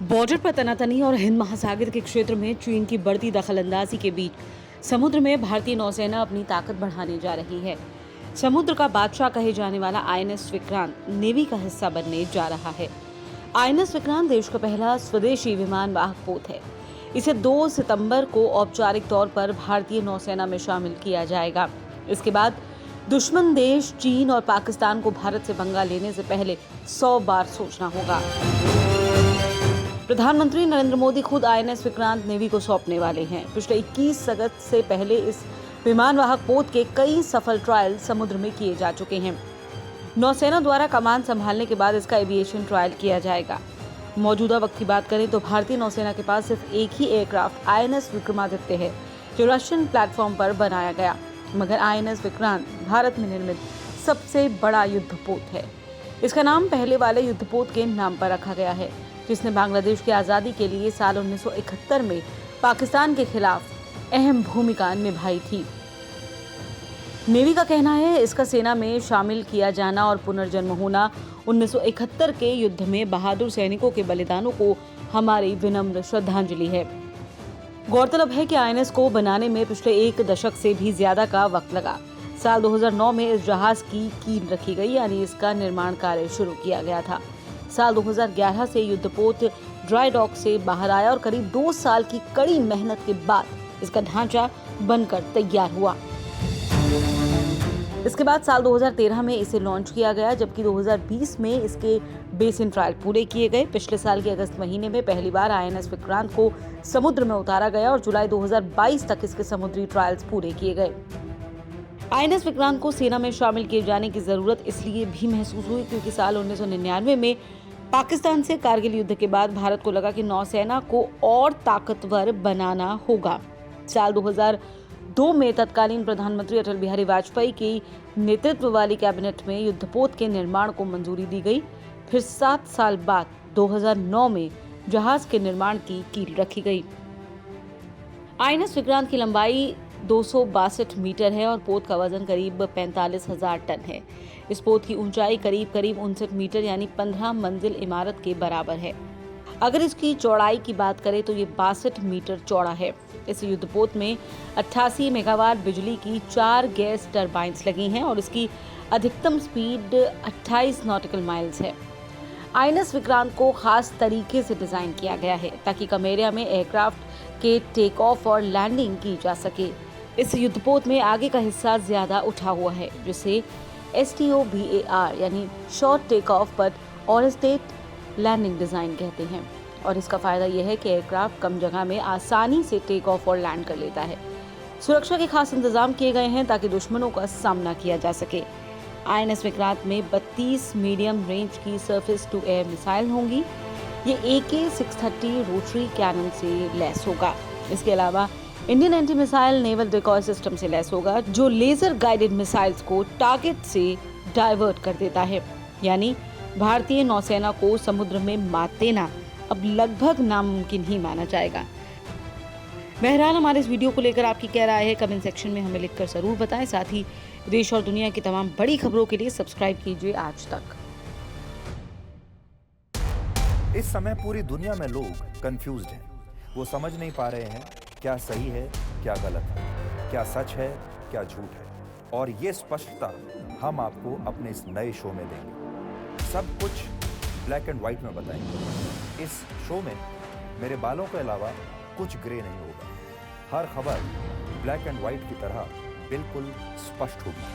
Border पर तनातनी और हिंद महासागर के क्षेत्र में चीन की बढ़ती दखलंदाजी के बीच समुद्र में भारतीय नौसेना अपनी ताकत बढ़ाने जा रही है। समुद्र का बादशाह कहे जाने वाला आईएनएस विक्रांत नेवी का हिस्सा बनने जा रहा है। आईएनएस विक्रांत देश का पहला स्वदेशी विमान वाहक पोत है। इसे 2 सितंबर को औपचारिक तौर पर भारतीय नौसेना में शामिल किया जाएगा। इसके बाद दुश्मन देश चीन और पाकिस्तान को भारत से पंगा लेने से पहले 100 बार सोचना होगा। प्रधानमंत्री नरेंद्र मोदी खुद आईएनएस विक्रांत नेवी को सौंपने वाले हैं। पिछले 21 अगस्त से पहले इस विमान वाहक पोत के कई सफल ट्रायल समुद्र में किए जा चुके हैं। नौसेना द्वारा कमान संभालने के बाद इसका एविएशन ट्रायल किया जाएगा। मौजूदा वक्त की बात करें तो भारतीय नौसेना के पास सिर्फ एक ही एयरक्राफ्ट आईएनएस विक्रमादित्य है, जो रशियन प्लेटफॉर्म पर बनाया गया। मगर आईएनएस विक्रांत भारत में निर्मित सबसे बड़ा युद्धपोत है। इसका नाम पहले वाले युद्धपोत के नाम पर रखा गया है, जिसने बांग्लादेश की आज़ादी के लिए साल 1971 में पाकिस्तान के खिलाफ अहम भूमिका निभाई थी। नेवी का कहना है इसका सेना में शामिल किया जाना और पुनर्जन्म होना 1971 के युद्ध में बहादुर सैनिकों के बलिदानों को हमारी विनम्र श्रद्धांजलि है। गौरतलब है कि आईएनएस को बनाने में पिछले 1 दशक से भी ज्यादा का वक्त लगा। साल 2009 में इस जहाज की कील रखी गई, यानी इसका निर्माण कार्य शुरू किया गया था। साल 2011 से युद्धपोत ड्राई डॉक से बाहर आया और करीब 2 साल की कड़ी मेहनत के बाद इसका ढांचा बनकर तैयार हुआ। इसके बाद साल 2013 में इसे लॉन्च किया गया, जबकि 2020 में इसके बेसिन ट्रायल पूरे किए गए। पिछले साल के अगस्त महीने में पहली बार आईएनएस विक्रांत को समुद्र में उतारा गया और जुलाई 2022 तक इसके समुद्री ट्रायल्स पूरे किए गए। आईएनएस विक्रांत को सेना में शामिल किए जाने की जरूरत इसलिए भी महसूस हुई क्योंकि साल 1999 में पाकिस्तान से कारगिल युद्ध के बाद भारत को लगा कि नौसेना को और ताकतवर बनाना होगा। साल 2002 में तत्कालीन प्रधानमंत्री अटल बिहारी वाजपेयी की नेतृत्व वाली कैबिनेट में युद्धपोत के निर्माण को मंजूरी दी गई। फिर 7 साल बाद 2009 में जहाज के निर्माण की कील रखी गई। आईएनएस विक्रांत की लंबाई 262 मीटर है और पोत का वजन करीब 45,000 टन है। इस पोत की ऊंचाई करीब 59 मीटर यानी 15 मंजिल इमारत के बराबर है। अगर इसकी चौड़ाई की बात करें तो ये 62 मीटर चौड़ा है। इस युद्धपोत में 88 मेगावाट बिजली की 4 गैस टरबाइन्स लगी हैं और इसकी अधिकतम स्पीड 28 नॉटिकल माइल्स है। आईएनएस विक्रांत को खास तरीके से डिजाइन किया गया है ताकि कम एरिया में एयरक्राफ्ट के टेक ऑफ और लैंडिंग की जा सके। इस युद्धपोत में आगे का हिस्सा ज्यादा उठा हुआ है, जिसे STOBAR यानी short take off but on state landing design कहते हैं। और इसका फायदा यह है कि एयरक्राफ्ट कम जगह में आसानी से टेक ऑफ और लैंड कर लेता है। सुरक्षा के खास इंतजाम किए गए हैं ताकि दुश्मनों का सामना किया जा सके। आईएनएस विक्रांत में 32 मीडियम रेंज की सरफेस टू एयर मिसाइल होंगी। ये AK-630 रोटरी कैनन से लैस होगा। इसके अलावा Indian anti missile naval decoy system से लैस होगा, जो लेजर गाइडेड मिसाइल्स को टारगेट से डाइवर्ट कर देता है। यानी भारतीय नौसेना को समुद्र में मात देना अब लगभग नामुमकिन ही माना जाएगा। बहरहाल हमारे इस वीडियो को लेकर आपकी क्या राय है, कमेंट सेक्शन में हमें लिखकर जरूर बताएं। साथ ही देश और दुनिया की तमाम बड़ी खबरों के लिए सब्सक्राइब कीजिए आज तक। इस समय पूरी दुनिया में लोग कंफ्यूज्ड हैं। वो समझ नहीं पा रहे हैं क्या सही है, क्या गलत है, क्या सच है, क्या झूठ है। और ये स्पष्टता हम आपको अपने इस नए शो में देंगे। सब कुछ ब्लैक एंड व्हाइट में बताएंगे। इस शो में मेरे बालों के अलावा कुछ ग्रे नहीं होगा। हर खबर ब्लैक एंड व्हाइट की तरह बिल्कुल स्पष्ट होगी।